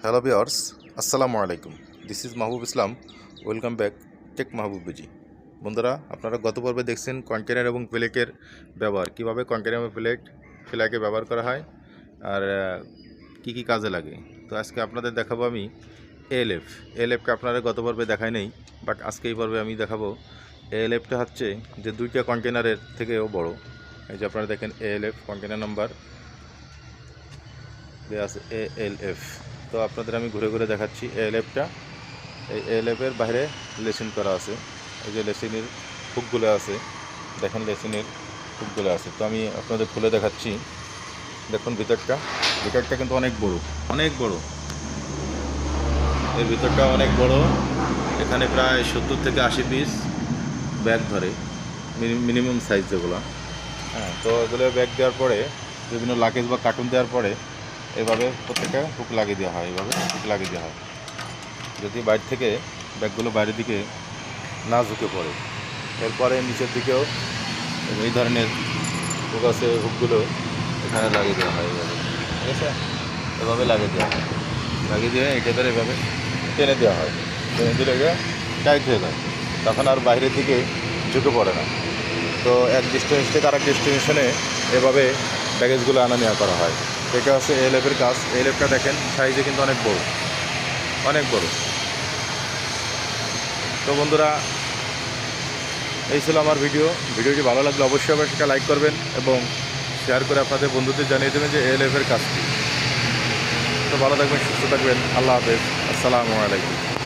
Hello viewers, আসসালামু আলাইকুম। This is Mahbub Islam. Welcome back tech Mahbub BG. বন্ধুরা, আপনারা গত পর্বে দেখছেন কন্টেনার এবং প্লেকের ব্যবহার, কীভাবে কন্টেনার এবং ফ্ল্যাগে ব্যবহার করা হয় আর কি কি কাজে লাগে। তো আজকে আপনাদের দেখাবো আমি এএলএফকে আপনারা গত পর্বে দেখাই নেই, বাট আজকে এই পর্বে আমি দেখাবো। এএলএফটা হচ্ছে যে দুইটা কন্টেনারের থেকেও বড়। এই যে আপনারা দেখেন এএলএফ কন্টেনার নাম্বার দেওয়া আছে এএলএফ। তো আপনাদের আমি ঘুরে ঘুরে দেখাচ্ছি এএলএফটা। এই এএলএফের বাইরে লেসিন করা আছে। এই যে লেসিনের হুকগুলো আছে, দেখেন লেসিনের হুকগুলো আছে। তো আমি আপনাদের খুলে দেখাচ্ছি। দেখুন ভিতরটা কিন্তু অনেক বড়, অনেক বড়। এর ভিতরটা অনেক বড়। এখানে প্রায় 70 থেকে 80 পিস ব্যাগ ধরে, মিনিমাম সাইজ যেগুলো। হ্যাঁ, তো এগুলো ব্যাগ দেওয়ার পরে বিভিন্ন লাগেজ বা কার্টুন দেওয়ার পরে এভাবে প্রত্যেকটা হুক লাগিয়ে দেওয়া হয়। এভাবে হুক লাগিয়ে দেওয়া হয়, যদি বাইরে থেকে ব্যাগগুলো বাইরের দিকে না ঝুঁকে পড়ে। এরপরে নিচের দিকেও এই ধরনের হুক আছে, হুকগুলো এখানে লাগিয়ে দেওয়া হয় এভাবে। ঠিক আছে, এভাবে লাগিয়ে দেওয়া হয়। লাগিয়ে দিয়ে এটা ধরে এভাবে টেনে দেওয়া হয়। টেনে দিলে এটা টাইট হয়ে যায়, তখন আর বাইরের দিকে ঝুঁকে পড়ে না। তো এক ডিস্টেন্স থেকে আরেক ডেস্টিনেশনে এভাবে ব্যাগেজগুলো আনা নেওয়া করা হয়। এটা হচ্ছে এএলএফের কাজ। এএলএফটা দেখেন সাইজে কিন্তু অনেক বড়, অনেক বড়। তো বন্ধুরা, এই ছিল আমার ভিডিওটি ভালো লাগলে অবশ্যই সেটা লাইক করবেন এবং শেয়ার করে আপনাদের বন্ধুদের জানিয়ে দেবেন যে এএলএফের কাজ কী। তো ভালো থাকবেন, সুস্থ থাকবেন। আল্লাহ হাফেজ, আসসালামু আলাইকুম।